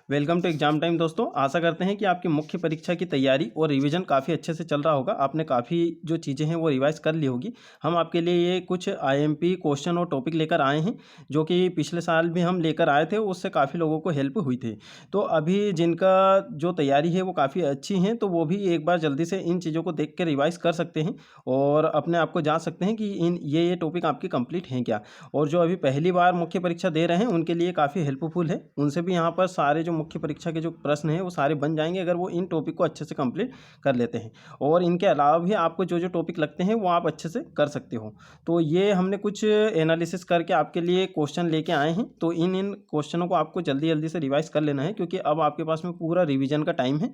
Welcome to exam time दोस्तों। आशा करते हैं कि आपकी मुख्य परीक्षा की तैयारी और रिवीजन काफ़ी अच्छे से चल रहा होगा। आपने काफ़ी जो चीज़ें हैं वो रिवाइज कर ली होगी। हम आपके लिए ये कुछ आईएमपी क्वेश्चन और टॉपिक लेकर आए हैं जो कि पिछले साल भी हम लेकर आए थे, उससे काफ़ी लोगों को हेल्प हुई थी। तो अभी जिनका जो तैयारी है वो काफ़ी अच्छी हैं, तो वो भी एक बार जल्दी से इन चीज़ों को देख के रिवाइज कर सकते हैं और अपने आप को जान सकते हैं कि ये टॉपिक आपके कंप्लीट हैं क्या। और जो अभी पहली बार मुख्य परीक्षा दे रहे हैं उनके लिए काफ़ी हेल्पफुल है। उनसे भी यहाँ पर सारे जो मुख्य परीक्षा के जो प्रश्न हैं वो सारे बन जाएंगे अगर वो इन टॉपिक को अच्छे से कंप्लीट कर लेते हैं। और इनके अलावा भी आपको जो जो टॉपिक लगते हैं वो आप अच्छे से कर सकते हो। तो ये हमने कुछ एनालिसिस करके आपके लिए क्वेश्चन लेके आए हैं, तो इन क्वेश्चनों को आपको जल्दी जल्दी से रिवाइज कर लेना है, क्योंकि अब आपके पास में पूरा रिवीजन का टाइम है,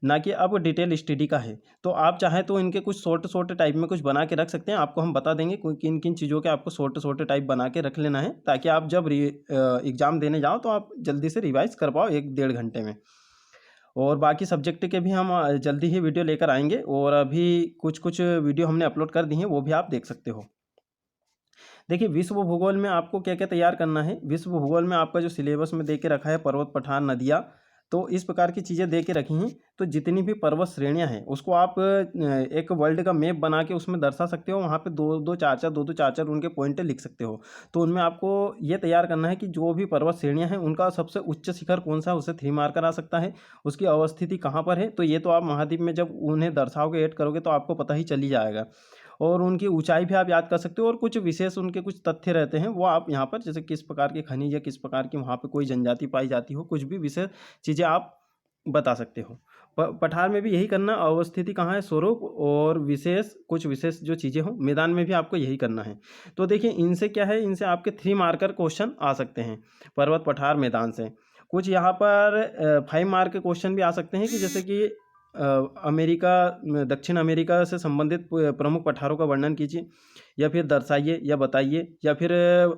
ना कि अब डिटेल स्टडी का है। तो आप चाहें तो इनके कुछ शॉर्ट टाइप में कुछ बना के रख सकते हैं। आपको हम बता देंगे किन किन चीज़ों के आपको शॉर्ट टाइप बना के रख लेना है, ताकि आप जब एग्ज़ाम देने जाओ तो आप जल्दी से रिवाइज कर पाओ 1-1.5 घंटे में। और बाकी सब्जेक्ट के भी हम जल्दी ही वीडियो लेकर आएंगे, और अभी कुछ कुछ वीडियो हमने अपलोड कर दी हैं, वो भी आप देख सकते हो। देखिए, विश्व भूगोल में आपको क्या क्या तैयार करना है। विश्व भूगोल में आपका जो सिलेबस में दे के रखा है पर्वत, पठार, नदियाँ, तो इस प्रकार की चीज़ें दे के रखी हैं। तो जितनी भी पर्वत श्रेणियाँ हैं उसको आप एक वर्ल्ड का मैप बना के उसमें दर्शा सकते हो। वहाँ पे दो दो चार चार उनके पॉइंट लिख सकते हो। तो उनमें आपको ये तैयार करना है कि जो भी पर्वत श्रेणियाँ हैं उनका सबसे उच्च शिखर कौन सा है, उसे 3 मार्कर आ सकता है। उसकी अवस्थिति कहाँ पर है, तो ये तो आप महाद्वीप में जब उन्हें दर्शाओगे, ऐड करोगे, तो आपको पता ही चली जाएगा। और उनकी ऊंचाई भी आप याद कर सकते हो, और कुछ विशेष उनके कुछ तथ्य रहते हैं वो आप यहाँ पर, जैसे किस प्रकार के खनिज या किस प्रकार की वहाँ पे कोई जनजाति पाई जाती हो, कुछ भी विशेष चीज़ें आप बता सकते हो। पठार में भी यही करना, अवस्थिति कहाँ है, स्वरूप, और कुछ विशेष जो चीज़ें हो। मैदान में भी आपको यही करना है। तो देखिए, इनसे क्या है, इनसे आपके 3 मार्कर क्वेश्चन आ सकते हैं पर्वत, पठार, मैदान से। कुछ यहाँ पर 5 मार्क के क्वेश्चन भी आ सकते हैं, कि जैसे कि अमेरिका, दक्षिण अमेरिका से संबंधित प्रमुख पठारों का वर्णन कीजिए, या फिर दर्शाइए या बताइए, या फिर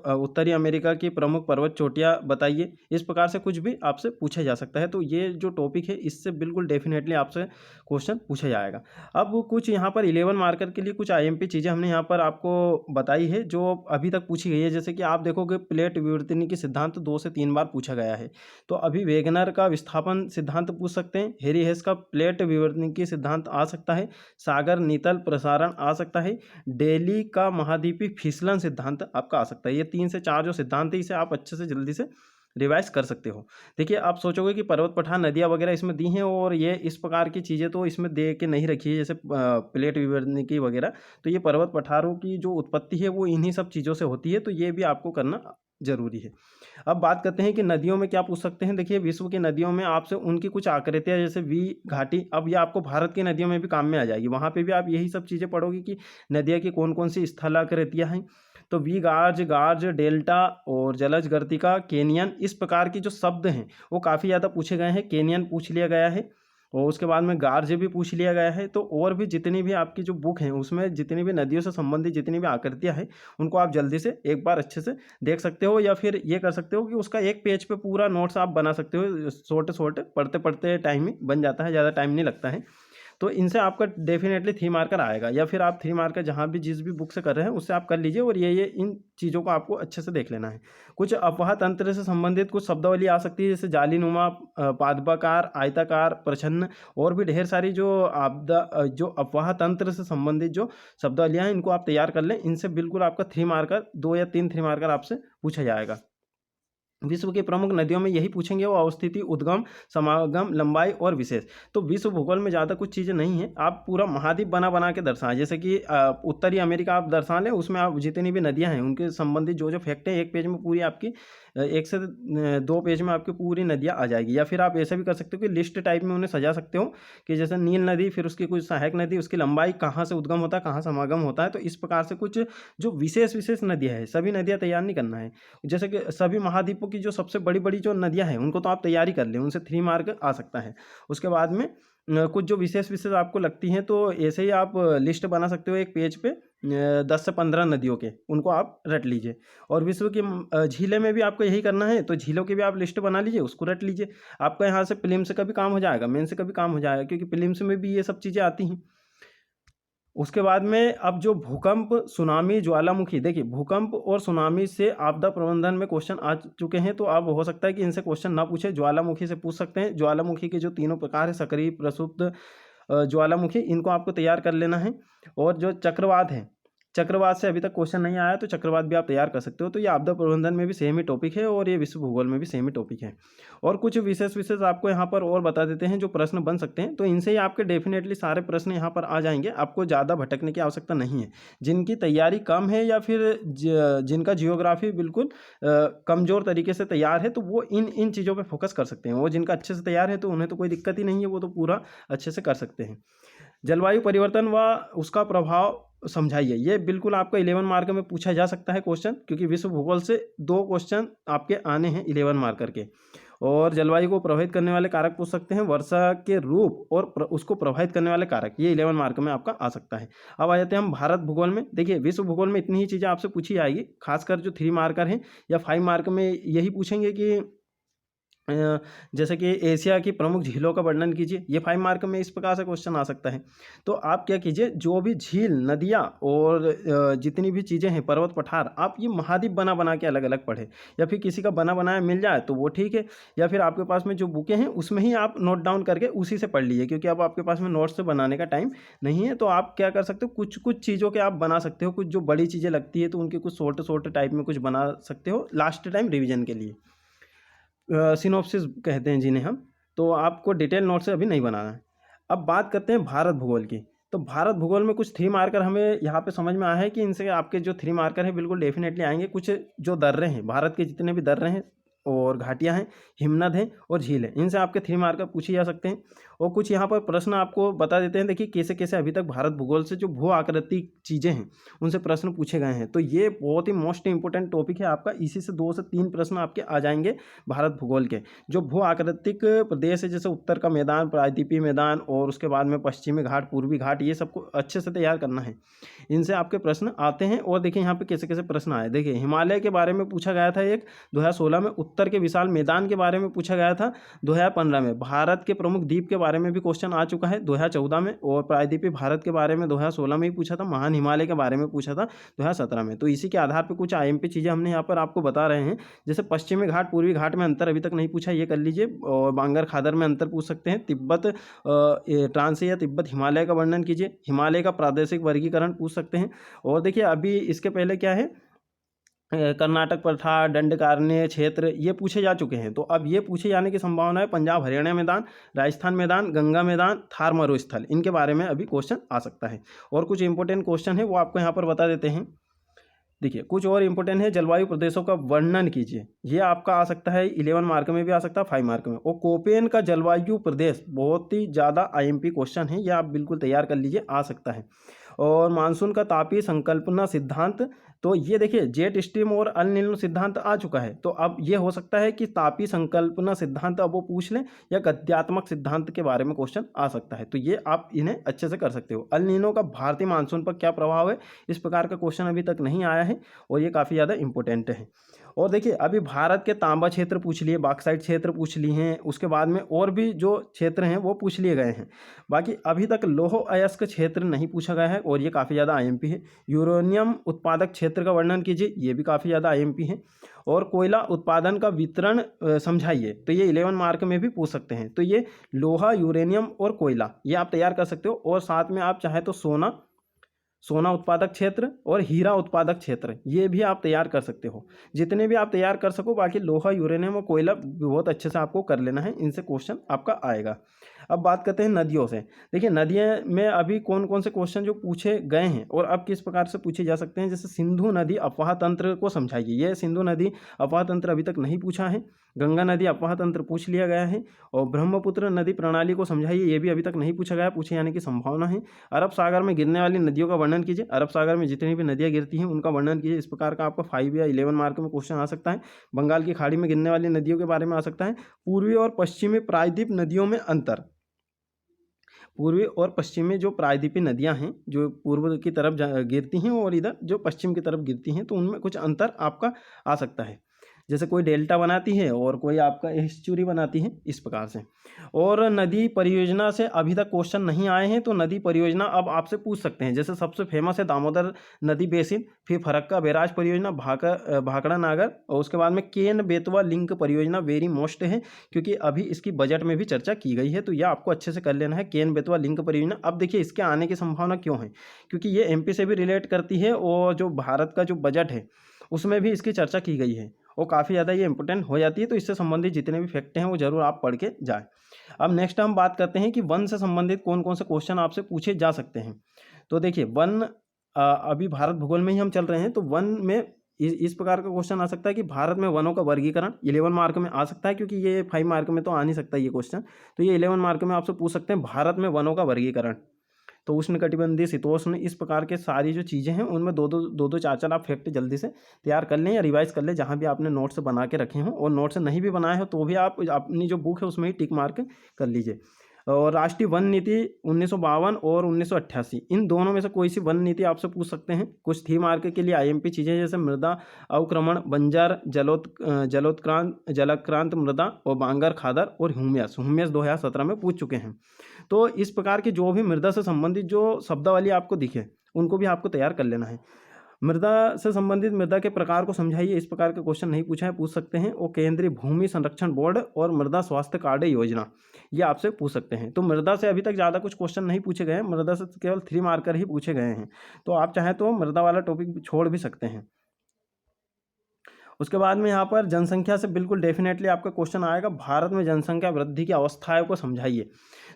उत्तरी अमेरिका की प्रमुख पर्वत चोटियाँ बताइए। इस प्रकार से कुछ भी आपसे पूछा जा सकता है। तो ये जो टॉपिक है इससे बिल्कुल डेफिनेटली आपसे क्वेश्चन पूछा जाएगा। अब कुछ यहाँ पर 11 मार्कर के लिए कुछ आईएमपी चीज़ें हमने यहाँ पर आपको बताई है जो अभी तक पूछी गई है। जैसे कि आप देखोगे, प्लेट विवर्तनिकी सिद्धांत 2 से 3 बार पूछा गया है। तो अभी वेगनर का विस्थापन सिद्धांत पूछ सकते हैं, हेरी हेस का प्लेट विवर्तनिकी सिद्धांत आ सकता है, सागर नीतल प्रसारण आ सकता है, डेली का महाद्वीपीय फिसलन सिद्धांत आपका आ सकता है। ये 3 से 4 जो सिद्धांत है, इसे आप अच्छे से जल्दी से रिवाइज कर सकते हो। देखिए, आप सोचोगे कि पर्वत, पठार, नदियाँ वगैरह इसमें दी हैं, और ये इस प्रकार की चीज़ें तो इसमें दे के नहीं रखी है, जैसे प्लेट विवर्तनिकी वगैरह। तो ये पर्वत, पठारों की जो उत्पत्ति है वो इन्हीं सब चीज़ों से होती है, तो ये भी आपको करना जरूरी है। अब बात करते हैं कि नदियों में क्या पूछ सकते हैं। देखिए, विश्व की नदियों में आपसे उनकी कुछ आकृतियाँ, जैसे वी घाटी, अब ये आपको भारत की नदियों में भी काम में आ जाएगी। वहाँ पे भी आप यही सब चीज़ें पढ़ोगे कि नदियाँ की कौन कौन सी स्थलाकृतियाँ हैं। तो वी गार्ज, डेल्टा और जलज गर्तिका, केनियन, इस प्रकार की जो शब्द हैं वो काफ़ी ज़्यादा पूछे गए हैं। केनियन पूछ लिया गया है, और उसके बाद में गार्ज भी पूछ लिया गया है। तो और भी जितनी भी आपकी जो बुक हैं उसमें जितनी भी नदियों से संबंधित जितनी भी आकृतियाँ हैं उनको आप जल्दी से एक बार अच्छे से देख सकते हो, या फिर ये कर सकते हो कि उसका एक पेज पे पूरा नोट्स आप बना सकते हो। छोटे पढ़ते पढ़ते टाइम ही बन जाता है, ज़्यादा टाइम नहीं लगता है। तो इनसे आपका डेफिनेटली 3 मार्कर आएगा, या फिर आप 3 मार्कर जहाँ भी जिस भी बुक से कर रहे हैं उससे आप कर लीजिए। और ये इन चीज़ों को आपको अच्छे से देख लेना है। कुछ अफवाह तंत्र से संबंधित कुछ शब्दावली आ सकती है, जैसे जालीनुमा, पादपाकार, आयताकार, प्रछन्न, और भी ढेर सारी जो अफवाह तंत्र से संबंधित जो शब्दावलियाँ हैं इनको आप तैयार कर लें। इनसे बिल्कुल आपका 3 मार्कर, 2 या 3 3 मार्कर आपसे पूछा जाएगा। विश्व की प्रमुख नदियों में यही पूछेंगे, वो अवस्थिति, उद्गम, समागम, लंबाई और विशेष। तो विश्व भूगोल में ज़्यादा कुछ चीज़ें नहीं हैं। आप पूरा महाद्वीप बना बना के दर्शाएं, जैसे कि उत्तरी अमेरिका आप दर्शा लें, उसमें आप जितनी भी नदियां हैं उनके संबंधित जो जो फैक्ट है एक पेज में पूरी आपकी 1 से 2 पेज में आपकी पूरी नदियाँ आ जाएगी। या फिर आप ऐसा भी कर सकते हो कि लिस्ट टाइप में उन्हें सजा सकते हो, कि जैसे नील नदी, फिर उसकी कुछ सहायक नदी, उसकी लंबाई, कहाँ से उद्गम होता है, कहाँ समागम होता है। तो इस प्रकार से कुछ जो विशेष नदियाँ हैं, सभी नदियाँ तैयार नहीं करना है। जैसे कि सभी महाद्वीपों की जो सबसे बड़ी बड़ी जो नदियाँ हैं उनको तो आप तैयारी कर लें, उनसे 3 मार्क आ सकता है। उसके बाद में कुछ जो विशेष आपको लगती हैं, तो ऐसे ही आप लिस्ट बना सकते हो एक पेज पे 10 से 15 नदियों के, उनको आप रट लीजिए। और विश्व की झीलें में भी आपको यही करना है, तो झीलों की भी आप लिस्ट बना लीजिए, उसको रट लीजिए। आपका यहाँ से प्रीलिम्स का भी काम हो जाएगा, मेंस का भी काम हो जाएगा, क्योंकि प्रीलिम्स में भी ये सब चीज़ें आती हैं। उसके बाद में अब जो भूकंप, सुनामी, ज्वालामुखी, देखिए भूकंप और सुनामी से आपदा प्रबंधन में क्वेश्चन आ चुके हैं, तो अब हो सकता है कि इनसे क्वेश्चन ना पूछे, ज्वालामुखी से पूछ सकते हैं। ज्वालामुखी के जो तीनों प्रकार है, सक्रिय, प्रसुप्त, ज्वालामुखी, इनको आपको तैयार कर लेना है। और जो चक्रवात है, चक्रवात से अभी तक क्वेश्चन नहीं आया, तो चक्रवात भी आप तैयार कर सकते हो। तो ये आपदा प्रबंधन में भी सेम ही टॉपिक है और ये विश्व भूगोल में भी सेम ही टॉपिक है। और कुछ विशेष आपको यहाँ पर और बता देते हैं जो प्रश्न बन सकते हैं, तो इनसे ही आपके डेफिनेटली सारे प्रश्न यहाँ पर आ जाएंगे, आपको ज़्यादा भटकने की आवश्यकता नहीं है। जिनकी तैयारी कम है या फिर जिनका जियोग्राफी बिल्कुल कमज़ोर तरीके से तैयार है, तो वो इन चीज़ों पर फोकस कर सकते हैं। वो जिनका अच्छे से तैयार है तो उन्हें तो कोई दिक्कत ही नहीं है, वो तो पूरा अच्छे से कर सकते हैं। जलवायु परिवर्तन व उसका प्रभाव समझाइए, ये बिल्कुल आपका 11 मार्क में पूछा जा सकता है क्वेश्चन, क्योंकि विश्व भूगोल से 2 क्वेश्चन आपके आने हैं 11 मार्कर के। और जलवायु को प्रभावित करने वाले कारक पूछ सकते हैं, वर्षा के रूप और उसको प्रभावित करने वाले कारक, ये 11 मार्क में आपका आ सकता है। अब आ जाते हैं हम भारत भूगोल में। देखिए विश्व भूगोल में इतनी ही चीज़ें आपसे पूछी जाएगी, खासकर जो 3 मार्कर हैं या 5 मार्क में यही पूछेंगे कि जैसे कि एशिया की प्रमुख झीलों का वर्णन कीजिए, ये 5 मार्क में इस प्रकार से क्वेश्चन आ सकता है। तो आप क्या कीजिए, जो भी झील, नदियाँ और जितनी भी चीज़ें हैं, पर्वत पठार, आप ये महाद्वीप बना के अलग अलग पढ़े, या फिर किसी का बना बनाया मिल जाए तो वो ठीक है, या फिर आपके पास में जो बुकें हैं उसमें ही आप नोट डाउन करके उसी से पढ़ लीजिए, क्योंकि अब आपके पास में नोट्स से बनाने का टाइम नहीं है। तो आप क्या कर सकते हो, कुछ कुछ चीज़ों के आप बना सकते हो, कुछ जो बड़ी चीज़ें लगती है तो उनके कुछ शॉर्ट टाइप में कुछ बना सकते हो लास्ट टाइम रिविजन के लिए, सिनॉप्सिस कहते हैं जिन्हें हम। तो आपको डिटेल नोट से अभी नहीं बनाना है। अब बात करते हैं भारत भूगोल की। तो भारत भूगोल में कुछ 3 मार्कर हमें यहाँ पे समझ में आया है कि इनसे आपके जो 3 मार्कर हैं बिल्कुल डेफिनेटली आएंगे। कुछ जो दर्रे हैं, भारत के जितने भी दर्रे हैं और घाटियाँ हैं, हिमनद हैं और झील हैं, इनसे आपके 3 मार्कर पूछे जा सकते हैं। और कुछ यहाँ पर प्रश्न आपको बता देते हैं, देखिए कैसे कैसे अभी तक भारत भूगोल से जो भू आकृतिक चीज़ें हैं उनसे प्रश्न पूछे गए हैं। तो ये बहुत ही मोस्ट इंपॉर्टेंट टॉपिक है आपका, इसी से 2 से 3 प्रश्न आपके आ जाएंगे भारत भूगोल के। जो भू आकृतिक प्रदेश है, जैसे उत्तर का मैदान, प्रायद्वीपीय मैदान और उसके बाद में पश्चिमी घाट, पूर्वी घाट, ये सबको अच्छे से तैयार करना है, इनसे आपके प्रश्न आते हैं। और देखिए यहाँ पे कैसे कैसे प्रश्न आए, देखिए हिमालय के बारे में पूछा गया था एक 2016 में, उत्तर के विशाल मैदान के बारे में पूछा गया था 2015 में, भारत के प्रमुख द्वीप के बारे में भी क्वेश्चन आ चुका है 2014 में, और प्रायद्वीपीय भारत के बारे में 2016 में ही पूछा था, महान हिमालय के बारे में पूछा था 2017 में। तो इसी के आधार पर कुछ IMP चीज़ें हमने यहाँ पर आपको बता रहे हैं। जैसे पश्चिमी घाट, पूर्वी घाट में अंतर अभी तक नहीं पूछा, ये कर लीजिए। और बांगर खादर में अंतर पूछ सकते हैं। तिब्बत ट्रांस या तिब्बत हिमालय का वर्णन कीजिए। हिमालय का प्रादेशिक वर्गीकरण पूछ सकते हैं। और देखिए अभी इसके पहले क्या है, कर्नाटक पठार, दंडकारण्य क्षेत्र, ये पूछे जा चुके हैं। तो अब ये पूछे जाने की संभावना है पंजाब हरियाणा मैदान, राजस्थान मैदान, गंगा मैदान, थार मरुस्थल, इनके बारे में अभी क्वेश्चन आ सकता है। और कुछ इंपॉर्टेंट क्वेश्चन है वो आपको यहाँ पर बता देते हैं। देखिए कुछ और इंपॉर्टेंट है, जलवायु प्रदेशों का वर्णन कीजिए, ये आपका आ सकता है 11 मार्क में भी आ सकता है, 5 मार्क में। और कोपेन का जलवायु प्रदेश बहुत ही ज़्यादा IMP क्वेश्चन है, ये आप बिल्कुल तैयार कर लीजिए, आ सकता है। और मानसून का तापीय संकल्पना सिद्धांत, तो ये देखिए जेट स्ट्रीम और अल नीनो सिद्धांत आ चुका है। तो अब ये हो सकता है कि तापीय संकल्पना सिद्धांत अब वो पूछ लें, या गद्यात्मक सिद्धांत के बारे में क्वेश्चन आ सकता है। तो ये आप इन्हें अच्छे से कर सकते हो। अल नीनो का भारतीय मानसून पर क्या प्रभाव है, इस प्रकार का क्वेश्चन अभी तक नहीं आया है और ये काफ़ी ज़्यादा इंपॉर्टेंट है। और देखिए अभी भारत के तांबा क्षेत्र पूछ लिए, बॉक्साइट क्षेत्र पूछ लिए हैं, उसके बाद में और भी जो क्षेत्र हैं वो पूछ लिए गए हैं। बाकी अभी तक लौह अयस्क क्षेत्र नहीं पूछा गया है और ये काफ़ी ज़्यादा IMP है। यूरेनियम उत्पादक क्षेत्र का वर्णन कीजिए, ये भी काफ़ी ज़्यादा IMP है। और कोयला उत्पादन का वितरण समझाइए, तो ये 11 मार्क में भी पूछ सकते हैं। तो ये लोहा, यूरेनियम और कोयला, ये आप तैयार कर सकते हो। और साथ में आप चाहे तो सोना उत्पादक क्षेत्र और हीरा उत्पादक क्षेत्र, ये भी आप तैयार कर सकते हो। जितने भी आप तैयार कर सको, बाकी लोहा, यूरेनियम और कोयला बहुत अच्छे से आपको कर लेना है, इनसे क्वेश्चन आपका आएगा। अब बात करते हैं नदियों से। देखिए नदियाँ में अभी कौन कौन से क्वेश्चन जो पूछे गए हैं और अब किस प्रकार से पूछे जा सकते हैं। जैसे सिंधु नदी अफवाह तंत्र को समझाइए, ये सिंधु नदी अफवाह तंत्र अभी तक नहीं पूछा है। गंगा नदी अफवाह तंत्र पूछ लिया गया है। और ब्रह्मपुत्र नदी प्रणाली को समझाइए, ये भी अभी तक नहीं पूछा गया, पूछे जाने की संभावना है। अरब सागर में गिरने वाली नदियों का वर्णन कीजिए, अरब सागर में जितनी भी नदियाँ गिरती हैं उनका वर्णन कीजिए। इस प्रकार का आपका 5 या 11 मार्क में क्वेश्चन आ सकता है। बंगाल की खाड़ी में गिरने वाली नदियों के बारे में आ सकता है। पूर्वी और पश्चिमी प्रायद्वीप नदियों में अंतर, पूर्वी और पश्चिमी जो प्रायद्वीपीय नदियां हैं जो पूर्व की तरफ गिरती हैं और इधर जो पश्चिम की तरफ गिरती हैं, तो उनमें कुछ अंतर आपका आ सकता है। जैसे कोई डेल्टा बनाती है और कोई आपका एस्चुरी बनाती है, इस प्रकार से। और नदी परियोजना से अभी तक क्वेश्चन नहीं आए हैं, तो नदी परियोजना अब आपसे पूछ सकते हैं। जैसे सबसे फेमस है दामोदर नदी बेसिन, फिर फरक्का बैराज परियोजना, भाखड़ा नागर, और उसके बाद में केन बेतवा लिंक परियोजना वेरी मोस्ट है, क्योंकि अभी इसकी बजट में भी चर्चा की गई है, तो यह आपको अच्छे से कर लेना है, केन बेतवा लिंक परियोजना। अब देखिए इसके आने की संभावना क्यों है, क्योंकि ये एमपी से भी रिलेट करती है और जो भारत का जो बजट है उसमें भी इसकी चर्चा की गई है और काफ़ी ज़्यादा ये इंपॉर्टेंट हो जाती है। तो इससे संबंधित जितने भी फैक्ट हैं वो जरूर आप पढ़ के जाएँ। अब नेक्स्ट हम बात करते हैं कि वन से संबंधित कौन कौन से क्वेश्चन आपसे पूछे जा सकते हैं। तो देखिए वन, अभी भारत भूगोल में ही हम चल रहे हैं, तो वन में इस प्रकार का क्वेश्चन आ सकता है कि भारत में वनों का वर्गीकरण 11 मार्क में आ सकता है, क्योंकि ये 5 मार्क में तो आ नहीं सकता ये क्वेश्चन, तो ये 11 मार्क में आपसे पूछ सकते हैं भारत में वनों का वर्गीकरण। तो उष्णकटिबंधीय, शीतोष्ण, इस प्रकार के सारी जो चीज़ें हैं उनमें दो चार चार आप फैक्ट जल्दी से तैयार कर लें या रिवाइज कर लें, जहाँ भी आपने नोट्स बना के रखे हों, और नोट्स नहीं भी बनाए हो तो भी आप अपनी जो बुक है उसमें ही टिक मार्क कर लीजिए। और राष्ट्रीय वन नीति 1952 और 1988, इन दोनों में से कोई सी वन नीति आपसे पूछ सकते हैं। कुछ थी मार्क के लिए आईएमपी चीज़ें जैसे मृदा अवक्रमण, बंजर, जलाक्रांत मृदा, और बांगर खादर, और ह्यूमस 2017 में पूछ चुके हैं। तो इस प्रकार की जो भी मृदा से संबंधित जो शब्दावली आपको दिखे उनको भी आपको तैयार कर लेना है। मृदा से संबंधित मृदा के प्रकार को समझाइए, इस प्रकार के क्वेश्चन नहीं पूछा है, पूछ सकते हैं। और केंद्रीय भूमि संरक्षण बोर्ड और मृदा स्वास्थ्य कार्ड योजना, ये आपसे पूछ सकते हैं। तो मृदा से अभी तक ज़्यादा कुछ क्वेश्चन नहीं पूछे गए हैं, मृदा से केवल 3 मार्कर ही पूछे गए हैं, तो आप चाहें तो मृदा वाला टॉपिक छोड़ भी सकते हैं। उसके बाद में यहाँ पर जनसंख्या से बिल्कुल डेफिनेटली आपका क्वेश्चन आएगा, भारत में जनसंख्या वृद्धि की अवस्थाओं को समझाइए।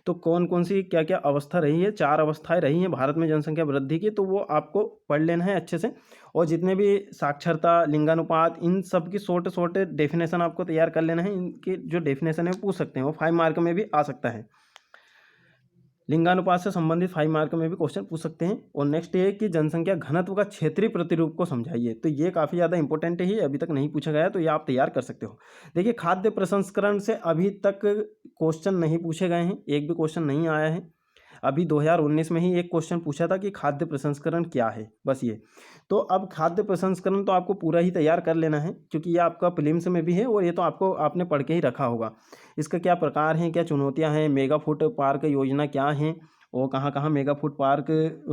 तो कौन कौन सी क्या क्या अवस्था रही है, 4 अवस्थाएं रही हैं भारत में जनसंख्या वृद्धि की, तो वो आपको पढ़ लेना है अच्छे से। और जितने भी साक्षरता, लिंगानुपात, इन सब की शॉर्ट डेफिनेशन आपको तैयार कर लेना है। इनकी जो डेफिनेशन है वो पूछ सकते हैं, वो 5 मार्क में भी आ सकता है। लिंगानुपात से संबंधित 5 मार्क में भी क्वेश्चन पूछ सकते हैं। और नेक्स्ट ये कि जनसंख्या घनत्व का क्षेत्रीय प्रतिरूप को समझाइए, तो ये काफ़ी ज़्यादा इंपॉर्टेंट है, अभी तक नहीं पूछा गया है, तो ये आप तैयार कर सकते हो। देखिए खाद्य प्रसंस्करण से अभी तक क्वेश्चन नहीं पूछे गए हैं, एक भी क्वेश्चन नहीं आया है। अभी 2019 में ही एक क्वेश्चन पूछा था कि खाद्य प्रसंस्करण क्या है, बस ये। तो अब खाद्य प्रसंस्करण तो आपको पूरा ही तैयार कर लेना है, क्योंकि ये आपका प्रीलिम्स में भी है और ये तो आपने पढ़ के ही रखा होगा। इसका क्या प्रकार हैं, क्या चुनौतियां हैं, मेगा फूड पार्क योजना क्या है, और कहाँ कहाँ मेगा फूड पार्क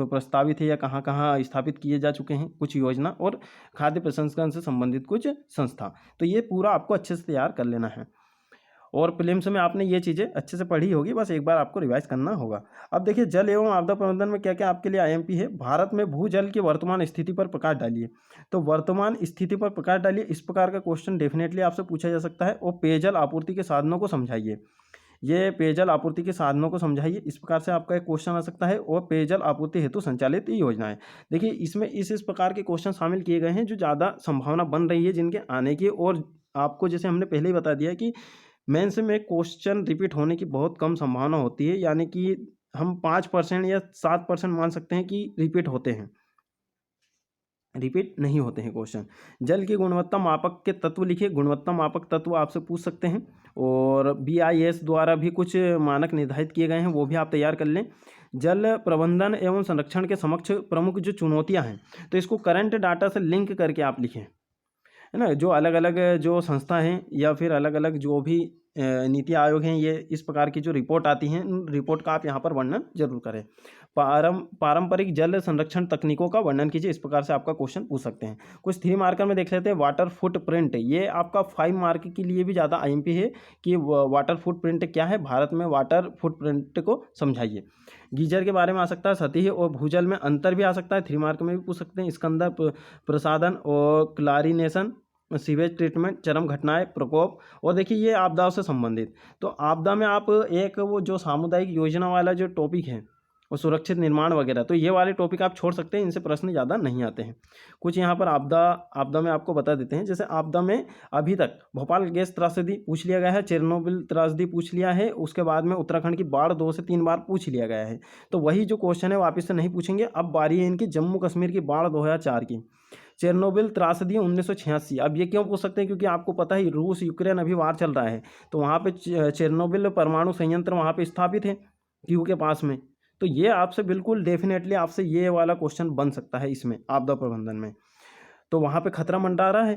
प्रस्तावित है या कहाँ कहाँ स्थापित किए जा चुके हैं कुछ योजना, और खाद्य प्रसंस्करण से संबंधित कुछ संस्था। तो ये पूरा आपको अच्छे से तैयार कर लेना है। और प्रीलिम्स में आपने ये चीज़ें अच्छे से पढ़ी होगी, बस एक बार आपको रिवाइज करना होगा। अब देखिए जल एवं आपदा प्रबंधन में क्या क्या आपके लिए आईएमपी है। भारत में भूजल की वर्तमान स्थिति पर प्रकाश डालिए, तो वर्तमान स्थिति पर प्रकाश डालिए, इस प्रकार का क्वेश्चन डेफिनेटली आपसे पूछा जा सकता है। और पेयजल आपूर्ति के साधनों को समझाइए, ये पेयजल आपूर्ति के साधनों को समझाइए, इस प्रकार से आपका एक क्वेश्चन आ सकता है। और पेयजल आपूर्ति हेतु संचालित योजनाएं, देखिए इसमें इस प्रकार के क्वेश्चन शामिल किए गए हैं जो ज़्यादा संभावना बन रही है जिनके आने की। और आपको जैसे हमने पहले ही बता दिया कि मेंस में क्वेश्चन रिपीट होने की बहुत कम संभावना होती है, यानी कि हम 5% या 7% मान सकते हैं कि रिपीट होते हैं, रिपीट नहीं होते हैं क्वेश्चन। जल की गुणवत्ता मापक के तत्व लिखिए, गुणवत्ता मापक तत्व आपसे पूछ सकते हैं। और BIS द्वारा भी कुछ मानक निर्धारित किए गए हैं, वो भी आप तैयार कर लें। जल प्रबंधन एवं संरक्षण के समक्ष प्रमुख जो चुनौतियां हैं, तो इसको करंट डाटा से लिंक करके आप लिखें, है ना। जो अलग अलग जो संस्था हैं या फिर अलग अलग जो भी नीति आयोग हैं, ये इस प्रकार की जो रिपोर्ट आती हैं, उन रिपोर्ट का आप यहाँ पर वर्णन जरूर करें। पारंपरिक जल संरक्षण तकनीकों का वर्णन कीजिए, इस प्रकार से आपका क्वेश्चन पूछ सकते हैं। कुछ 3 मार्कर में देख लेते हैं। वाटर फुटप्रिंट, ये आपका 5 मार्क के लिए भी ज़्यादा आईएमपी है कि वाटर फुटप्रिंट क्या है, भारत में वाटर फुटप्रिंट को समझाइए। गीजर के बारे में आ सकता है। सतही और भूजल में अंतर भी आ सकता है, 3 मार्क में भी पूछ सकते हैं। स्कंदर प्रसाधन और क्लारिनेशन, सीवेज ट्रीटमेंट, चरम घटनाएं, प्रकोप। और देखिए ये आपदाओं से संबंधित, तो आपदा में आप एक वो जो सामुदायिक योजना वाला जो टॉपिक है और सुरक्षित निर्माण वगैरह, तो ये वाले टॉपिक आप छोड़ सकते हैं, इनसे प्रश्न ज़्यादा नहीं आते हैं। कुछ यहाँ पर आपदा में आपको बता देते हैं। जैसे आपदा में अभी तक भोपाल गैस त्रासदी पूछ लिया गया है, चेरनोबिल त्रासदी पूछ लिया है, उसके बाद में उत्तराखंड की बाढ़ 2 से 3 बार पूछ लिया गया है। तो वही जो क्वेश्चन है वापस से नहीं पूछेंगे। अब बारी है इनकी जम्मू कश्मीर की बाढ़ 2004 की, चेरनोबिल त्रासदी 1986। अब ये क्यों पूछ सकते हैं, क्योंकि आपको पता ही रूस यूक्रेन अभी वार चल रहा है, तो वहाँ पे चेरनोबिल परमाणु संयंत्र वहाँ पे स्थापित है कीव के पास में। तो ये आपसे बिल्कुल डेफिनेटली आपसे ये वाला क्वेश्चन बन सकता है इसमें आपदा प्रबंधन में। तो वहाँ पे खतरा मंडरा है,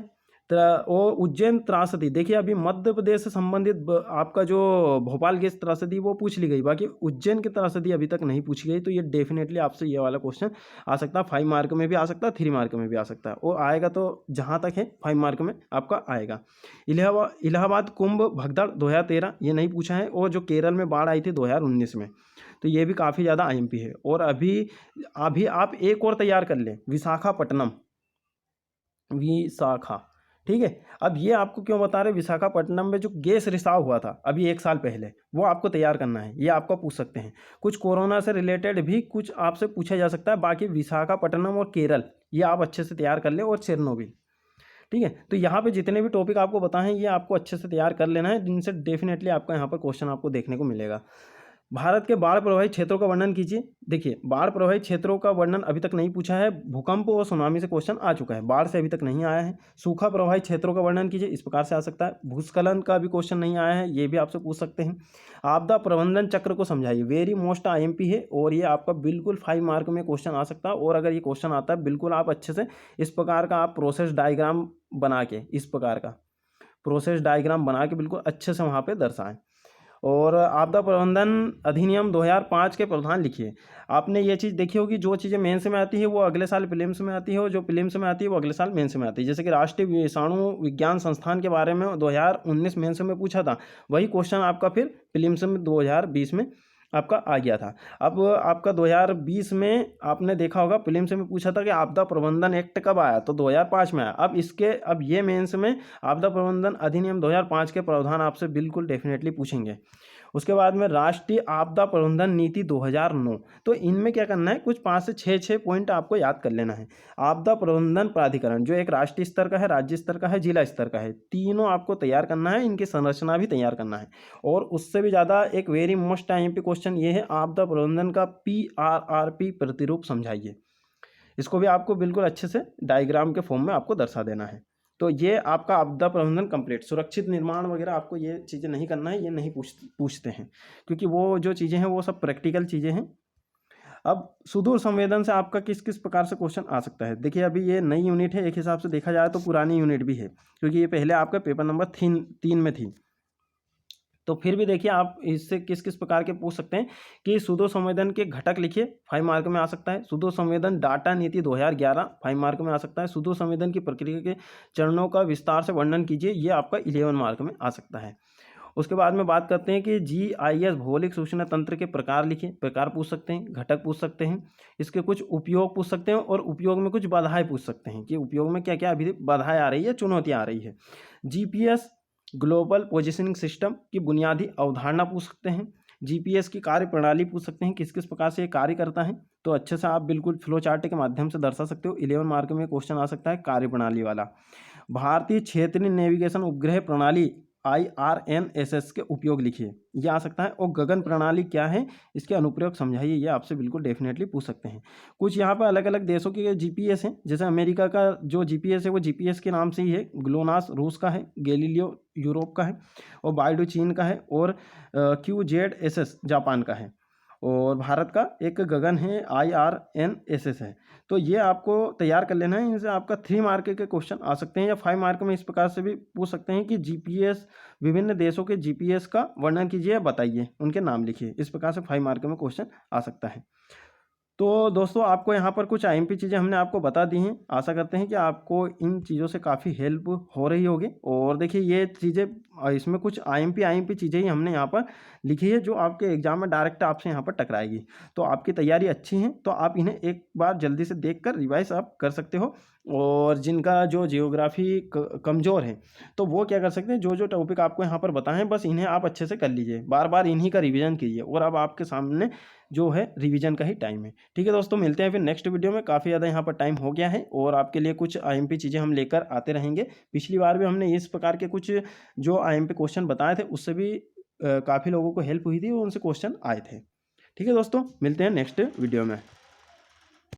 वो उज्जैन त्रासदी, देखिए अभी मध्य प्रदेश से संबंधित आपका जो भोपाल गैस त्रासदी वो पूछ ली गई, बाकी उज्जैन की त्रासदी अभी तक नहीं पूछी गई। तो ये डेफिनेटली आपसे ये वाला क्वेश्चन आ सकता है, 5 मार्क में भी आ सकता है, 3 मार्क में भी आ सकता है। वो आएगा तो जहाँ तक है 5 मार्क में आपका आएगा। इलाहाबाद कुंभ भगदड़ 2013 ये नहीं पूछा है, और जो केरल में बाढ़ आई थी 2019 में, तो ये भी काफ़ी ज़्यादा IMP है। और अभी आप एक और तैयार कर लें, विशाखापट्टनम, विशाखा, ठीक है। अब ये आपको क्यों बता रहे, विशाखापट्टनम में जो गैस रिसाव हुआ था अभी 1 साल पहले, वो आपको तैयार करना है। ये आपको पूछ सकते हैं, कुछ कोरोना से रिलेटेड भी कुछ आपसे पूछा जा सकता है। बाकी विशाखापट्टनम और केरल ये आप अच्छे से तैयार कर ले, और चेरनोबिल, ठीक है। तो यहाँ पे जितने भी टॉपिक आपको बताएं ये आपको अच्छे से तैयार कर लेना है, जिनसे डेफिनेटली आपका यहाँ पर क्वेश्चन आपको देखने को मिलेगा। भारत के बाढ़ प्रभावित क्षेत्रों का वर्णन कीजिए। देखिए बाढ़ प्रभावित क्षेत्रों का वर्णन अभी तक नहीं पूछा है, भूकंप और सुनामी से क्वेश्चन आ चुका है, बाढ़ से अभी तक नहीं आया है। सूखा प्रभावित क्षेत्रों का वर्णन कीजिए, इस प्रकार से आ सकता है। भूस्खलन का भी क्वेश्चन नहीं आया है, ये भी आपसे पूछ सकते हैं। आपदा प्रबंधन चक्र को समझाइए, वेरी मोस्ट IMP है, और ये आपका बिल्कुल 5 मार्क में क्वेश्चन आ सकता है। और अगर ये क्वेश्चन आता है बिल्कुल आप अच्छे से इस प्रकार का आप प्रोसेस डायग्राम बना के, इस प्रकार का प्रोसेस डायग्राम बना के बिल्कुल अच्छे से वहाँ पे दर्शाएं। और आपदा प्रबंधन अधिनियम 2005 के प्रावधान लिखिए। आपने ये चीज़ देखी होगी, जो चीज़ें मेंस में आती है वो अगले साल प्रीलिम्स में आती है, और जो प्रीलिम्स में आती है वो अगले साल मेंस में आती है। जैसे कि राष्ट्रीय विषाणु विज्ञान संस्थान के बारे में 2019 मेंस में पूछा था, वही क्वेश्चन आपका फिर प्रीलिम्स में 2020 में आपका आ गया था। अब आपका 2020 में आपने देखा होगा प्रीलिम्स में पूछा था कि आपदा प्रबंधन एक्ट कब आया, तो 2005 में आया। अब ये मेंस में आपदा प्रबंधन अधिनियम 2005 के प्रावधान आपसे बिल्कुल डेफिनेटली पूछेंगे। उसके बाद में राष्ट्रीय आपदा प्रबंधन नीति 2009, तो इनमें क्या करना है, कुछ 5 से 6 पॉइंट आपको याद कर लेना है। आपदा प्रबंधन प्राधिकरण जो एक राष्ट्रीय स्तर का है, राज्य स्तर का है, जिला स्तर का है, तीनों आपको तैयार करना है, इनकी संरचना भी तैयार करना है। और उससे भी ज़्यादा एक वेरी मोस्ट IMP क्वेश्चन ये है, आपदा प्रबंधन का PRRP प्रतिरूप समझाइए। इसको भी आपको बिल्कुल अच्छे से डायग्राम के फॉर्म में आपको दर्शा देना है। तो ये आपका आपदा प्रबंधन कंप्लीट। सुरक्षित निर्माण वगैरह आपको ये चीज़ें नहीं करना है, ये नहीं पूछते हैं, क्योंकि वो जो चीज़ें हैं वो सब प्रैक्टिकल चीज़ें हैं। अब सुदूर संवेदन से आपका किस किस प्रकार से क्वेश्चन आ सकता है। देखिए अभी ये नई यूनिट है, एक हिसाब से देखा जाए तो पुरानी यूनिट भी है, क्योंकि ये पहले आपका पेपर नंबर 3 में थी। तो फिर भी देखिए आप इससे किस किस प्रकार के पूछ सकते हैं कि सुदूर संवेदन के घटक लिखिए, 5 मार्क में आ सकता है। सुदूर संवेदन डाटा नीति 2011 5 मार्क में आ सकता है। सुदूर संवेदन की प्रक्रिया के चरणों का विस्तार से वर्णन कीजिए, ये आपका 11 मार्क में आ सकता है। उसके बाद में बात करते हैं कि GIS भौगोलिक सूचना तंत्र के प्रकार लिखिए, प्रकार पूछ सकते हैं, घटक पूछ सकते हैं, इसके कुछ उपयोग पूछ सकते हैं, और उपयोग में कुछ बाधाएं पूछ सकते हैं कि उपयोग में क्या क्या अभी बाधाएं आ रही है, चुनौतियां आ रही है। GPS ग्लोबल पोजिशनिंग सिस्टम की बुनियादी अवधारणा पूछ सकते हैं। GPS की कार्य प्रणाली पूछ सकते हैं, किस किस प्रकार से ये कार्य करता है, तो अच्छे से आप बिल्कुल फ्लो चार्ट के माध्यम से दर्शा सकते हो। 11 मार्क में क्वेश्चन आ सकता है कार्य प्रणाली वाला। भारतीय क्षेत्रीय नेविगेशन उपग्रह प्रणाली IRNSS के उपयोग लिखिए, ये आ सकता है। और गगन प्रणाली क्या है, इसके अनुप्रयोग समझाइए, ये आपसे बिल्कुल डेफिनेटली पूछ सकते हैं। कुछ यहाँ पर अलग अलग देशों के GPS हैं, जैसे अमेरिका का जो GPS है वो GPS के नाम से ही है, ग्लोनास रूस का है, गैलीलियो यूरोप का है, और बाइडू चीन का है, और QZSS जापान का है, और भारत का एक गगन है IRNSS है। तो ये आपको तैयार कर लेना है, इनसे आपका 3 मार्क के क्वेश्चन आ सकते हैं, या 5 मार्क में इस प्रकार से भी पूछ सकते हैं कि GPS विभिन्न देशों के GPS का वर्णन कीजिए, बताइए, उनके नाम लिखिए। इस प्रकार से 5 मार्क में क्वेश्चन आ सकता है। तो दोस्तों आपको यहाँ पर कुछ IMP चीज़ें हमने आपको बता दी हैं। आशा करते हैं कि आपको इन चीज़ों से काफ़ी हेल्प हो रही होगी। और देखिए ये चीज़ें इसमें कुछ IMP चीज़ें ही हमने यहाँ पर लिखी है, जो आपके एग्जाम में डायरेक्ट आपसे यहाँ पर टकराएगी। तो आपकी तैयारी अच्छी है, तो आप इन्हें एक बार जल्दी से देख कर रिवाइज आप कर सकते हो। और जिनका जो जियोग्राफी कमज़ोर है, तो वो क्या कर सकते हैं, जो जो टॉपिक आपको यहाँ पर बताएं हैं बस इन्हें आप अच्छे से कर लीजिए, बार बार इन्हीं का रिवीजन कीजिए। और अब आपके सामने जो है रिवीजन का ही टाइम है। ठीक है दोस्तों, मिलते हैं फिर नेक्स्ट वीडियो में। काफ़ी ज़्यादा यहाँ पर टाइम हो गया है, और आपके लिए कुछ IMP चीज़ें हम लेकर आते रहेंगे। पिछली बार भी हमने इस प्रकार के कुछ जो IMP क्वेश्चन बताए थे, उससे भी काफ़ी लोगों को हेल्प हुई थी और उनसे क्वेश्चन आए थे। ठीक है दोस्तों, मिलते हैं नेक्स्ट वीडियो में।